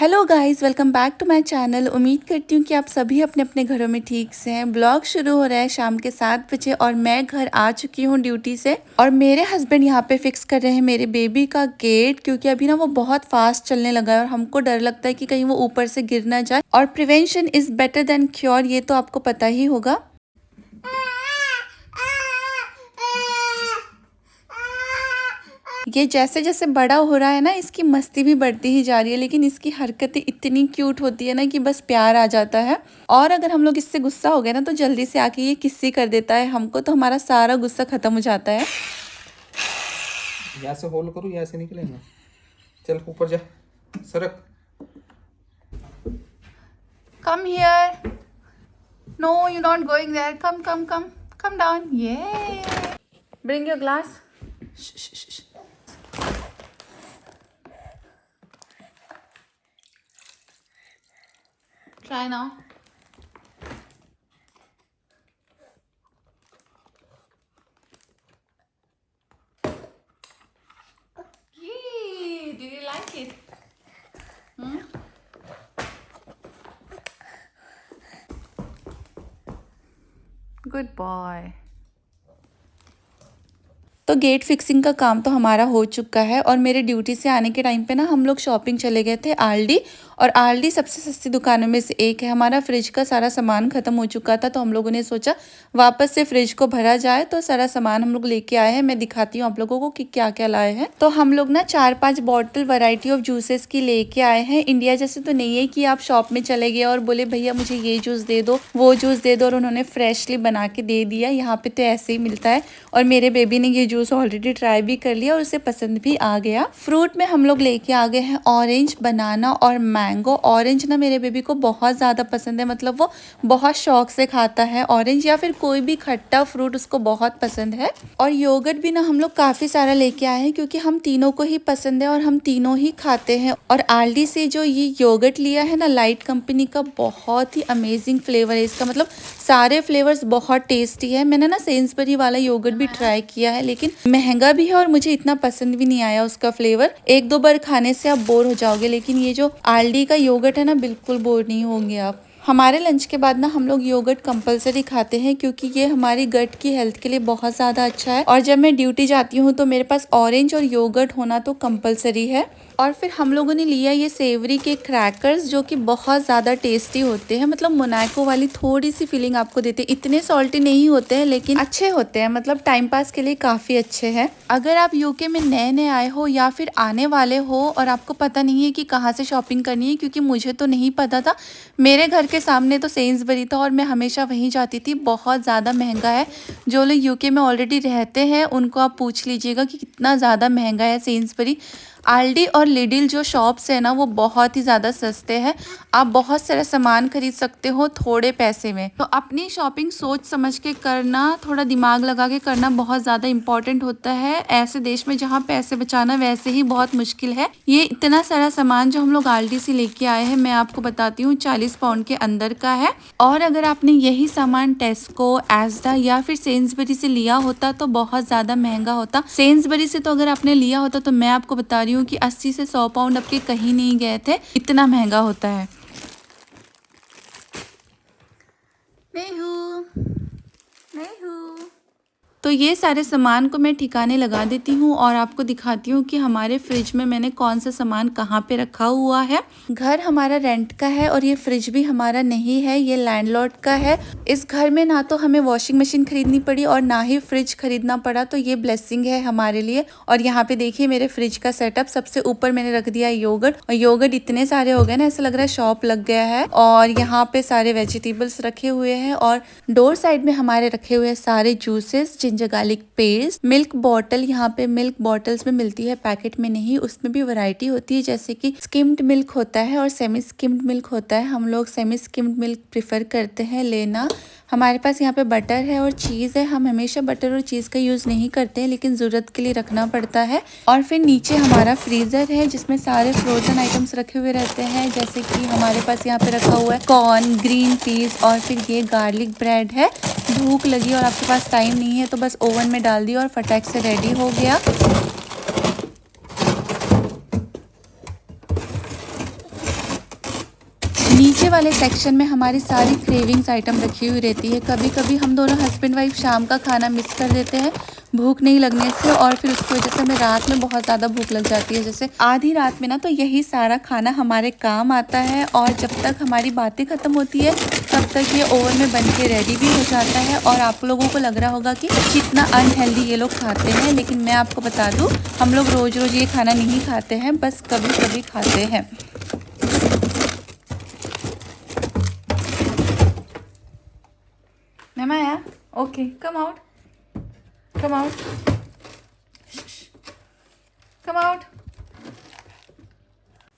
Hello guys, welcome back to my channel. उम्मीद करती हूँ कि आप सभी अपने अपने घरों में ठीक से हैं। ब्लॉग शुरू हो रहा है शाम के 7 बजे और मैं घर आ चुकी हूँ ड्यूटी से। और मेरे हस्बैंड यहाँ पे फिक्स कर रहे हैं मेरे बेबी का गेट, क्योंकि अभी ना वो बहुत फास्ट चलने लगा है और हमको डर लगता है कि कहीं वो ऊपर से गिर ना जाए। और prevention is better than cure, ये तो आपको पता ही होगा। ये जैसे जैसे बड़ा हो रहा है ना, इसकी मस्ती भी बढ़ती ही जा रही है, लेकिन इसकी हरकतें इतनी क्यूट होती है ना कि बस प्यार आ जाता है। और अगर हम लोग इससे गुस्सा हो गए ना तो जल्दी से आके ये किस्सी कर देता है हमको, तो हमारा सारा गुस्सा खत्म हो जाता है। यहाँ से होल्ड करो, यहाँ से निकलेगा। चल ऊपर जा, सरक। Come here. No, you not going there. Come come come come down. ये bring your glass. Try now. Did you like it? Good boy. तो गेट फिक्सिंग का काम तो हमारा हो चुका है और मेरे ड्यूटी से आने के टाइम पे ना हम लोग शॉपिंग चले गए थे आलडी। और आलडी सबसे सस्ती दुकानों में से एक है। हमारा फ्रिज का सारा सामान ख़त्म हो चुका था, तो हम लोगों ने सोचा वापस से फ्रिज को भरा जाए। तो सारा सामान हम लोग लेके आए हैं। मैं दिखाती हूँ आप लोगों को कि क्या क्या लाए हैं। तो हम लोग ना 4-5 बॉटल वैरायटी ऑफ जूसेस की लेके आए हैं। इंडिया जैसे तो नहीं है कि आप शॉप में चले गए और बोले भैया मुझे ये जूस दे दो, वो जूस दे दो, और उन्होंने फ्रेशली बना के दे दिया। यहाँ पे तो ऐसे ही मिलता है। और मेरे बेबी ने ये जूस ऑलरेडी ट्राई भी कर लिया और उसे पसंद भी आ गया। फ्रूट में हम लोग लेके आ गए हैं ऑरेंज, बनाना और मैंगो। ऑरेंज ना मेरे बेबी को बहुत ज़्यादा पसंद है, मतलब वो बहुत शौक से खाता है ऑरेंज, या फिर कोई भी खट्टा फ्रूट उसको बहुत पसंद है। और योगर्ट भी ना हम लोग काफ़ी सारा लेके आए हैं, क्योंकि हम तीनों को ही पसंद है और हम तीनों ही खाते हैं। और आलडी से जो ये योगर्ट लिया है ना, लाइट कंपनी का, बहुत ही अमेजिंग फ्लेवर है इसका। मतलब सारे फ्लेवर्स बहुत टेस्टी है। मैंने ना सेंसबरी वाला योगर्ट भी ट्राई किया है, लेकिन महंगा भी है और मुझे इतना पसंद भी नहीं आया उसका फ्लेवर। 1-2 बार खाने से आप बोर हो जाओगे, लेकिन ये जो आलडी का योगर्ट है ना, बिल्कुल बोर नहीं होंगे आप। हमारे लंच के बाद ना हम लोग योगर्ट कंपलसरी खाते हैं, क्योंकि ये हमारी गट की हेल्थ के लिए बहुत ज़्यादा अच्छा है। और जब मैं ड्यूटी जाती हूँ तो मेरे पास ऑरेंज और योगर्ट होना तो कंपलसरी है। और फिर हम लोगों ने लिया ये सेवरी के क्रैकर्स, जो कि बहुत ज़्यादा टेस्टी होते हैं। मतलब मोनाको वाली थोड़ी सी फीलिंग आपको देते हैं। इतने सॉल्टी नहीं होते हैं, लेकिन अच्छे होते हैं। मतलब टाइम पास के लिए काफ़ी अच्छे हैं। अगर आप यूके में नए नए आए हो या फिर आने वाले हो और आपको पता नहीं है कि कहाँ से शॉपिंग करनी है, क्योंकि मुझे तो नहीं पता था। मेरे घर के सामने तो सेंसबरी था और मैं हमेशा वहीं जाती थी। बहुत ज़्यादा महंगा है। जो लोग यूके में ऑलरेडी रहते हैं उनको आप पूछ लीजिएगा कि कितना ज़्यादा महंगा है सेंसबरी। आल्डी और लिडिल जो शॉप्स है ना, वो बहुत ही ज़्यादा सस्ते हैं। आप बहुत सारा सामान खरीद सकते हो थोड़े पैसे में। तो अपनी शॉपिंग सोच समझ के करना, थोड़ा दिमाग लगा के करना बहुत ज़्यादा इम्पोर्टेंट होता है ऐसे देश में जहाँ पैसे बचाना वैसे ही बहुत मुश्किल है। ये इतना सारा सामान जो हम लोग आल्डी से लेके आए हैं, मैं आपको बताती हूँ 40 पाउंड के अंदर का है। और अगर आपने यही सामान टेस्को, एस्डा या फिर सेंसबरी से लिया होता तो बहुत ज़्यादा महंगा होता। सेंसबरी से तो अगर आपने लिया होता तो मैं आपको बता रही हूँ कि 80 से 100 पाउंड आपके कहीं नहीं गए थे, इतना महंगा होता है। तो ये सारे सामान को मैं ठिकाने लगा देती हूँ और आपको दिखाती हूँ कि हमारे फ्रिज में मैंने कौन सा सामान कहाँ पे रखा हुआ है। घर हमारा रेंट का है और ये फ्रिज भी हमारा नहीं है, ये लैंडलॉर्ड का है। इस घर में ना तो हमें वॉशिंग मशीन खरीदनी पड़ी और ना ही फ्रिज खरीदना पड़ा, तो ये ब्लेसिंग है हमारे लिए। और यहाँ पे देखिए मेरे फ्रिज का सेटअप। सबसे ऊपर मैंने रख दिया योगर्ट, और योगर्ट इतने सारे हो गए ना, ऐसा लग रहा है शॉप लग गया है। और यहाँ पे सारे वेजिटेबल्स रखे हुए हैं और डोर साइड में हमारे रखे हुए सारे juices, ginger garlic paste, milk bottle. यहाँ पे मिल्क बॉटल्स में मिलती है, पैकेट में नहीं। उसमें भी वैरायटी होती है, जैसे कि स्किम्ड मिल्क होता है और सेमी स्किम्ड मिल्क होता है। हम लोग सेमी स्किम्ड मिल्क प्रेफर करते हैं लेना। हमारे पास यहाँ पे बटर है और चीज़ है। हम हमेशा बटर और चीज़ का यूज़ नहीं करते हैं, लेकिन ज़रूरत के लिए रखना पड़ता है। और फिर नीचे हमारा फ्रीज़र है, जिसमें सारे फ्रोज़न आइटम्स रखे हुए रहते हैं, जैसे कि हमारे पास यहाँ पे रखा हुआ है कॉर्न, ग्रीन पीस, और फिर ये गार्लिक ब्रेड है। भूख लगी और आपके पास टाइम नहीं है तो बस ओवन में डाल दिया और फटाक से रेडी हो गया। वाले सेक्शन में हमारी सारी क्रेविंग्स आइटम रखी हुई रहती है। कभी कभी हम दोनों हस्बैंड वाइफ शाम का खाना मिस कर देते हैं भूख नहीं लगने से, और फिर उसकी वजह से हमें रात में बहुत ज़्यादा भूख लग जाती है। जैसे आधी रात में ना तो यही सारा खाना हमारे काम आता है, और जब तक हमारी बातें ख़त्म होती है तब तक ये ओवन में बन के रेडी भी हो जाता है। और आप लोगों को लग रहा होगा कि कितना अनहेल्दी ये लोग खाते हैं, लेकिन मैं आपको बता दूँ हम लोग रोज़ रोज़ ये खाना नहीं खाते हैं, बस कभी कभी खाते हैं। Maya, okay, come out. Come out. Shh. Come out.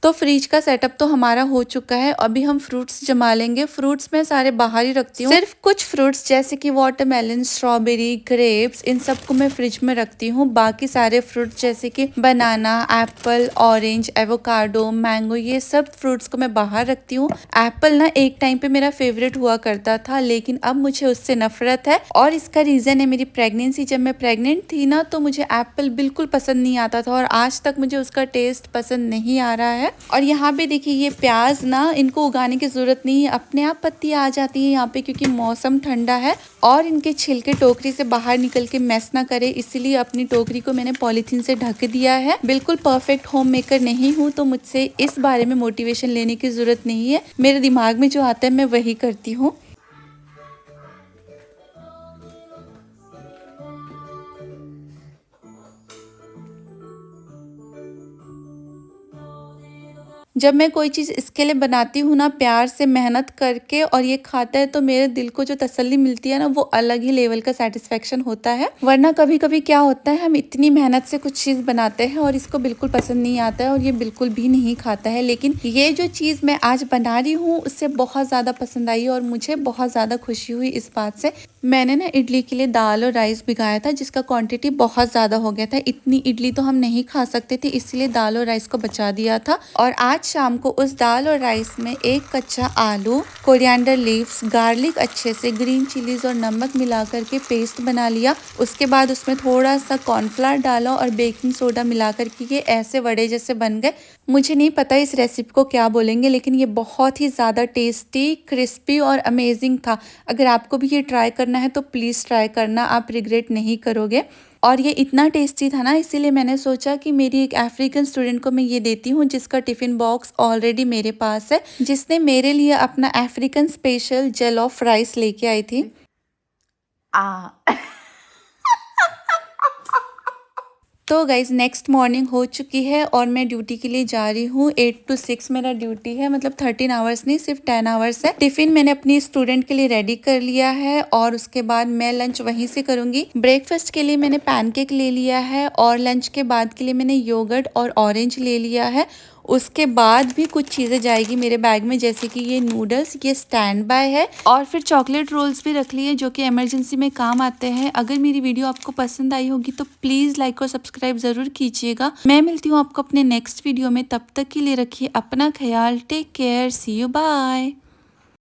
तो फ्रिज का सेटअप तो हमारा हो चुका है। अभी हम फ्रूट्स जमा लेंगे। फ्रूट्स मैं सारे बाहर ही रखती हूँ, सिर्फ कुछ फ्रूट्स जैसे कि वाटरमेलन, स्ट्रॉबेरी, ग्रेप्स, इन सबको मैं फ्रिज में रखती हूँ। बाकी सारे फ्रूट्स जैसे कि बनाना, एप्पल, ऑरेंज, एवोकाडो, मैंगो, ये सब फ्रूट्स को मैं बाहर रखती हूँ। एप्पल ना एक टाइम पे मेरा फेवरेट हुआ करता था, लेकिन अब मुझे उससे नफरत है, और इसका रीजन है मेरी प्रेगनेंसी। जब मैं प्रेग्नेंट थी ना तो मुझे एप्पल बिल्कुल पसंद नहीं आता था, और आज तक मुझे उसका टेस्ट पसंद नहीं आ रहा है। और यहाँ पे देखिए ये प्याज ना, इनको उगाने की जरूरत नहीं है, अपने आप पत्तियां आ जाती है यहाँ पे, क्योंकि मौसम ठंडा है और इनके छिलके टोकरी से बाहर निकल के मैस ना करे, इसीलिए अपनी टोकरी को मैंने पॉलीथीन से ढक दिया है। बिल्कुल परफेक्ट होम मेकर नहीं हूँ, तो मुझसे इस बारे में मोटिवेशन लेने की जरूरत नहीं है। मेरे दिमाग में जो आता है मैं वही करती हूँ। जब मैं कोई चीज़ इसके लिए बनाती हूँ ना प्यार से मेहनत करके, और ये खाता है तो मेरे दिल को जो तसल्ली मिलती है ना वो अलग ही लेवल का सेटिस्फेक्शन होता है। वरना कभी कभी क्या होता है, हम इतनी मेहनत से कुछ चीज़ बनाते हैं और इसको बिल्कुल पसंद नहीं आता है और ये बिल्कुल भी नहीं खाता है। लेकिन ये जो चीज़ मैं आज बना रही हूँ उससे बहुत ज़्यादा पसंद आई, और मुझे बहुत ज़्यादा खुशी हुई इस बात से। मैंने ना इडली के लिए दाल और राइस भिगाया था, जिसका क्वांटिटी बहुत ज़्यादा हो गया था। इतनी इडली तो हम नहीं खा सकते थे, इसलिए दाल और राइस को बचा दिया था। और आज शाम को उस दाल और राइस में एक कच्चा आलू, कोरिएंडर लीव्स, गार्लिक, अच्छे से ग्रीन चिलीज और नमक मिला करके पेस्ट बना लिया। उसके बाद उसमें थोड़ा सा कॉर्नफ्लावर डाला और बेकिंग सोडा मिला करके ये ऐसे वड़े जैसे बन गए। मुझे नहीं पता इस रेसिपी को क्या बोलेंगे, लेकिन ये बहुत ही ज़्यादा टेस्टी, क्रिस्पी और अमेजिंग था। अगर आपको भी ये ट्राई करना है तो प्लीज़ ट्राई करना, आप रिग्रेट नहीं करोगे। और ये इतना टेस्टी था ना, इसीलिए मैंने सोचा कि मेरी एक अफ्रीकन स्टूडेंट को मैं ये देती हूँ जिसका टिफ़िन बॉक्स ऑलरेडी मेरे पास है, जिसने मेरे लिए अपना अफ्रीकन स्पेशल जॉलोफ राइस लेके आई थी। तो गाइज नेक्स्ट मॉर्निंग हो चुकी है और मैं ड्यूटी के लिए जा रही हूँ। 8 to 6 मेरा ड्यूटी है, मतलब 13 आवर्स नहीं, सिर्फ 10 आवर्स है। टिफिन मैंने अपनी स्टूडेंट के लिए रेडी कर लिया है और उसके बाद मैं लंच वहीं से करूंगी। ब्रेकफास्ट के लिए मैंने पैनकेक ले लिया है और लंच के बाद के लिए मैंने योगर्ट और ऑरेंज ले लिया है। उसके बाद भी कुछ चीज़ें जाएगी मेरे बैग में, जैसे कि ये नूडल्स, ये स्टैंड बाय है, और फिर चॉकलेट रोल्स भी रख लिए जो कि इमरजेंसी में काम आते हैं। अगर मेरी वीडियो आपको पसंद आई होगी तो प्लीज़ लाइक और सब्सक्राइब ज़रूर कीजिएगा। मैं मिलती हूँ आपको अपने नेक्स्ट वीडियो में, तब तक के लिए रखिए अपना ख्याल। Take care, see you, bye.